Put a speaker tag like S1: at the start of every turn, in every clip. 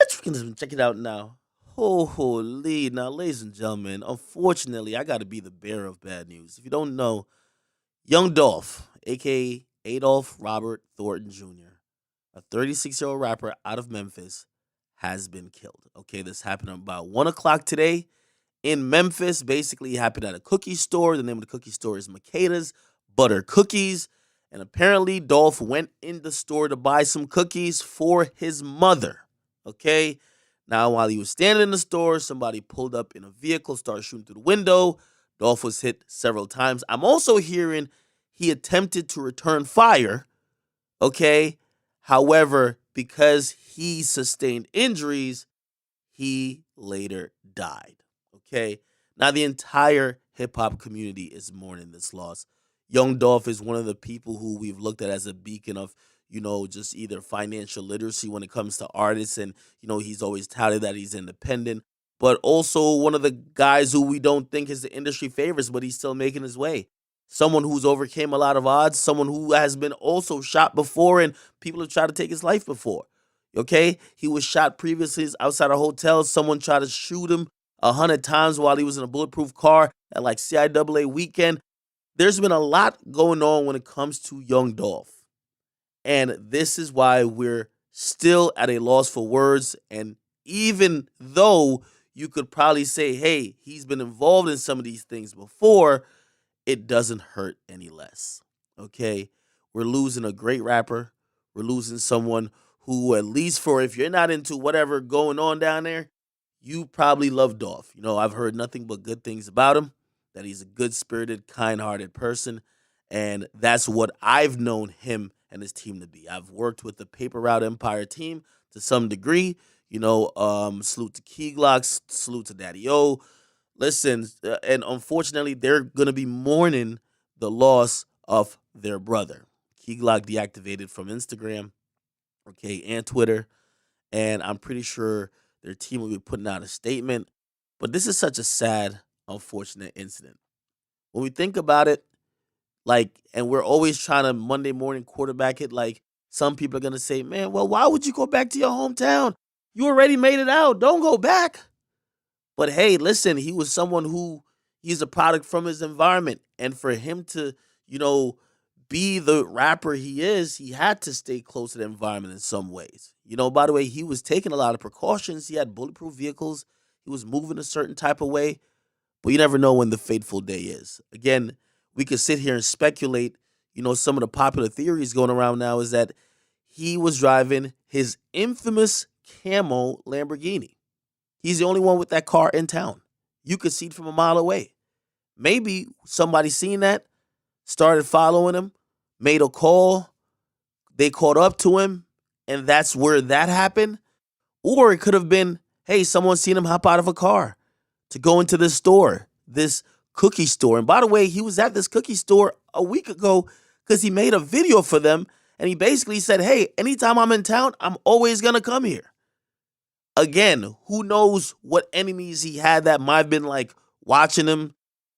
S1: Check it out now. Holy. Now, ladies and gentlemen, unfortunately, I got to be the bearer of bad news. If you don't know, young Dolph, aka Adolph Robert Thornton Jr., a 36-year-old rapper out of Memphis, has been killed. Okay, this happened about 1 o'clock today in Memphis. Basically, it happened at a cookie store. The name of the cookie store is Makeda's Butter Cookies. And apparently, Dolph went in the store to buy some cookies for his mother. Okay. Now, while he was standing in the store, somebody pulled up in a vehicle, started shooting through the window. Dolph was hit several times. I'm also hearing he attempted to return fire. Okay. However, because he sustained injuries, he later died. Okay. Now, the entire hip hop community is mourning this loss. Young Dolph is one of the people who we've looked at as a beacon of, just either financial literacy when it comes to artists. And, he's always touted that he's independent, but also one of the guys who we don't think is the industry favorites, but he's still making his way. Someone who's overcame a lot of odds, someone who has been also shot before and people have tried to take his life before. Okay, he was shot previously outside a hotel. Someone tried to shoot him 100 times while he was in a bulletproof car at like CIAA weekend. There's been a lot going on when it comes to young Dolph, and this is why we're still at a loss for words. And even though you could probably say, hey, he's been involved in some of these things before, it doesn't hurt any less. Okay? We're losing a great rapper. We're losing someone who, at least for if you're not into whatever going on down there, you probably love Dolph. I've heard nothing but good things about him, that he's a good spirited, kind hearted person. And that's what I've known him and his team to be. I've worked with the Paper Route Empire team to some degree. Salute to Key Glocks, salute to Daddy O. Listen, and unfortunately, they're going to be mourning the loss of their brother. Key Glock deactivated from Instagram, okay, and Twitter. And I'm pretty sure their team will be putting out a statement. But this is such a sad, unfortunate incident. When we think about it, and we're always trying to Monday morning quarterback it, some people are going to say, man, well, why would you go back to your hometown? You already made it out. Don't go back. But hey, listen, he was someone who he's a product from his environment. And for him to, you know, be the rapper he is, he had to stay close to the environment in some ways. By the way, he was taking a lot of precautions. He had bulletproof vehicles. He was moving a certain type of way. But you never know when the fateful day is. Again, we could sit here and speculate. Some of the popular theories going around now is that he was driving his infamous camo Lamborghini. He's the only one with that car in town. You could see it from a mile away. Maybe somebody seen that, started following him, made a call, they caught up to him, and that's where that happened. Or it could have been, hey, someone seen him hop out of a car to go into this store, this cookie store. And by the way, he was at this cookie store a week ago because he made a video for them. And he basically said, hey, anytime I'm in town, I'm always going to come here. Again, who knows what enemies he had that might have been watching him,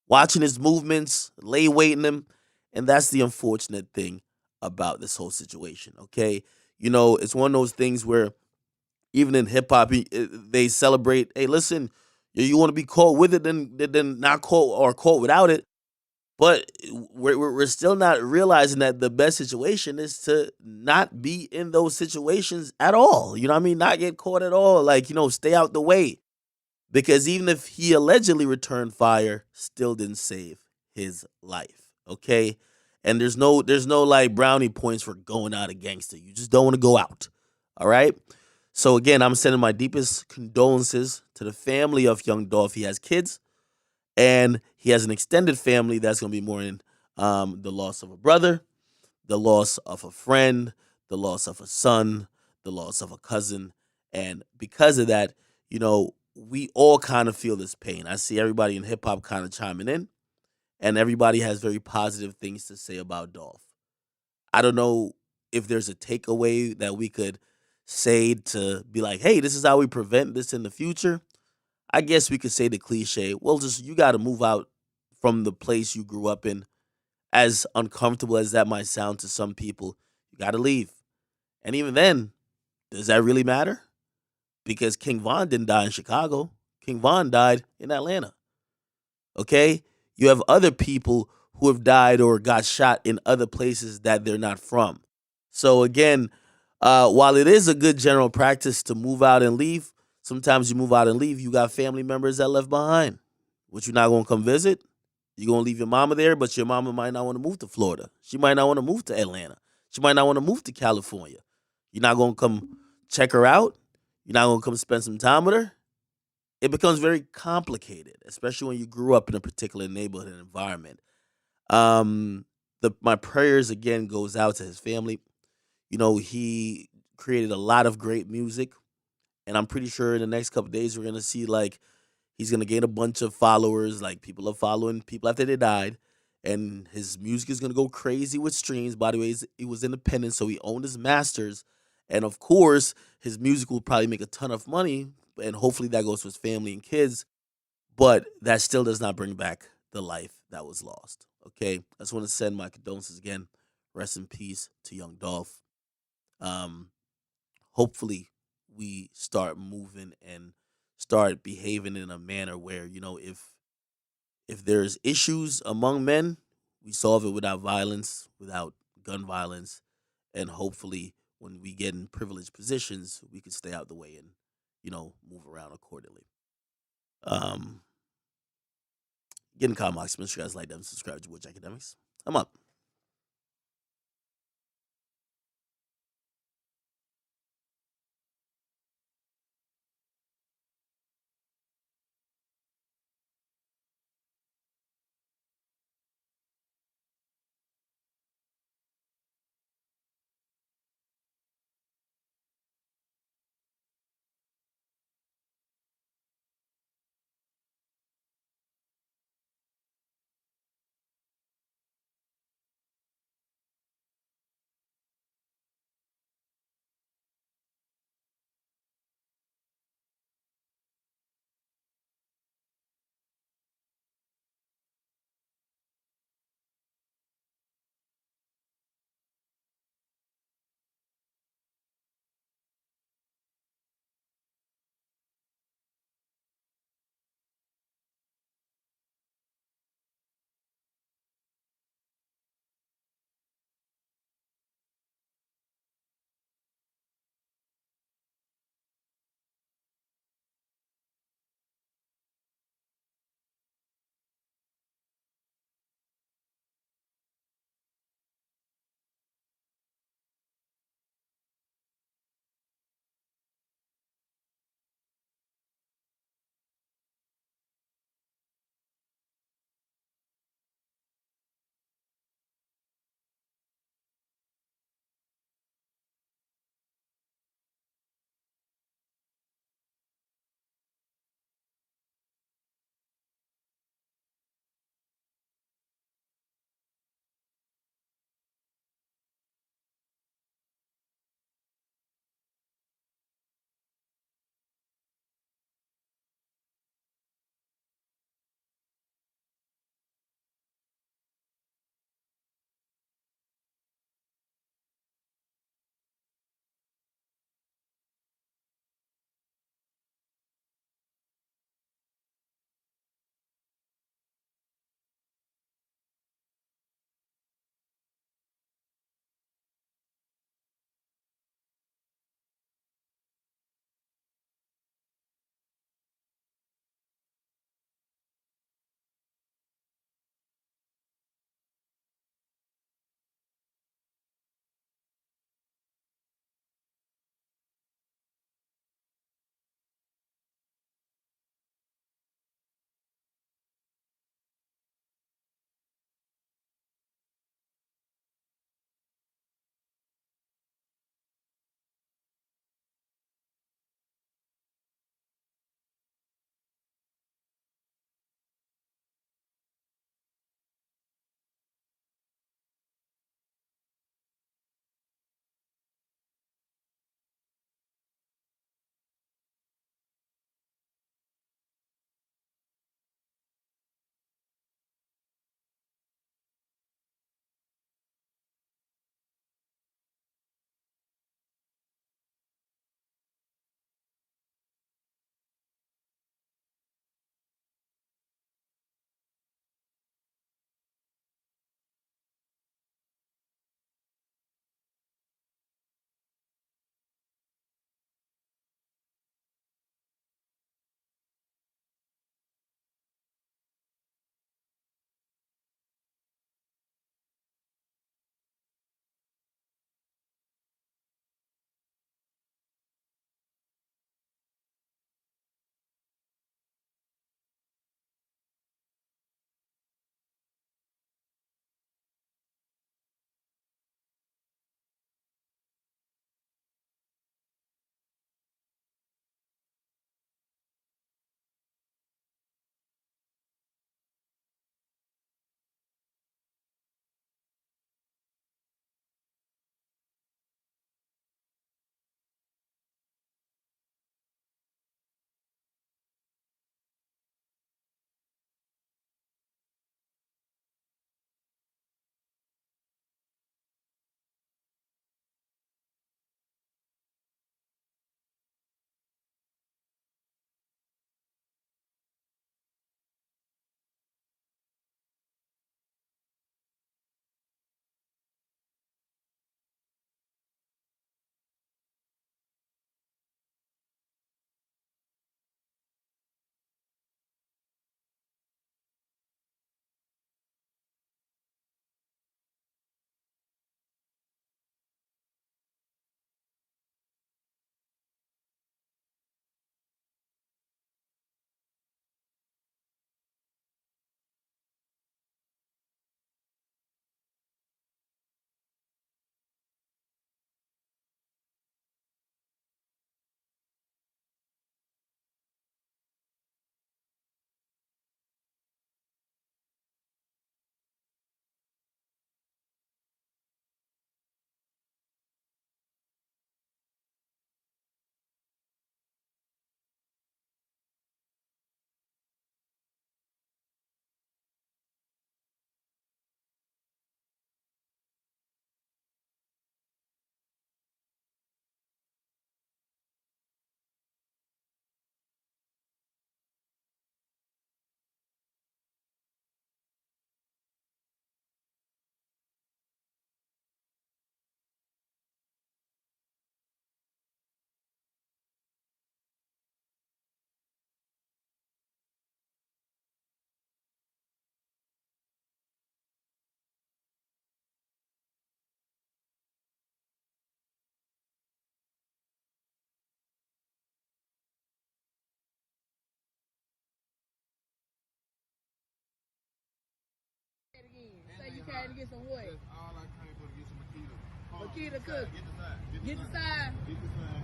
S1: watching his movements, lay waiting him. And that's the unfortunate thing about this whole situation, okay? It's one of those things where even in hip hop, they celebrate, hey, listen, you want to be caught with it, then not caught or caught without it. But we're still not realizing that the best situation is to not be in those situations at all. You know what I mean? Not get caught at all. Stay out the way. Because even if he allegedly returned fire, still didn't save his life. Okay? And there's no brownie points for going out a gangster. You just don't want to go out. All right? So again, I'm sending my deepest condolences to the family of young Dolph. He has kids. And he has an extended family that's going to be mourning the loss of a brother, the loss of a friend, the loss of a son, the loss of a cousin. And because of that, we all kind of feel this pain. I see everybody in hip hop kind of chiming in, and everybody has very positive things to say about Dolph. I don't know if there's a takeaway that we could say to be like, hey, this is how we prevent this in the future. I guess we could say the cliche, well, just you got to move out from the place you grew up in. As uncomfortable as that might sound to some people, you got to leave. And even then, does that really matter? because King Von didn't die in Chicago. King Von died in Atlanta. Okay? You have other people who have died or got shot in other places that they're not from. So again, while it is a good general practice to move out and leave, sometimes you move out and leave, you got family members that left behind, which you're not gonna come visit. You're gonna leave your mama there, but your mama might not want to move to Florida. She might not want to move to Atlanta. She might not want to move to California. You're not gonna come check her out. You're not gonna come spend some time with her. It becomes very complicated, especially when you grew up in a particular neighborhood and environment. Um, my prayers again goes out to his family. You know, he created a lot of great music, and I'm pretty sure in the next couple days we're gonna see like he's gonna gain a bunch of followers. Like people are following people after they died, and his music is gonna go crazy with streams. By the way, he was independent, so he owned his masters, and of course, his music will probably make a ton of money, and hopefully that goes to his family and kids. But that still does not bring back the life that was lost. Okay, I just want to send my condolences again. Rest in peace to young Dolph. Um, Hopefully we start moving and start behaving in a manner where if there's issues among men, we solve it without violence, without gun violence, and hopefully when we get in privileged positions, we can stay out the way and move around accordingly. um Getting calm, Make sure you guys like them, subscribe to Witch Academics. I'm up.
S2: came to get some what?
S3: That's all I came for, to get some Makita.
S2: Makita cook.
S3: Get the side.
S2: Get the side.
S3: Get the side.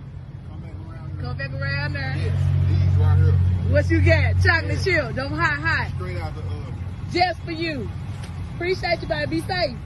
S3: Come back around here.
S2: Come back around there.
S3: Yes, these right here.
S2: What you got? Chocolate chip. Them hot.
S3: Straight out the oven.
S2: Just for you. Appreciate you, baby. Be safe.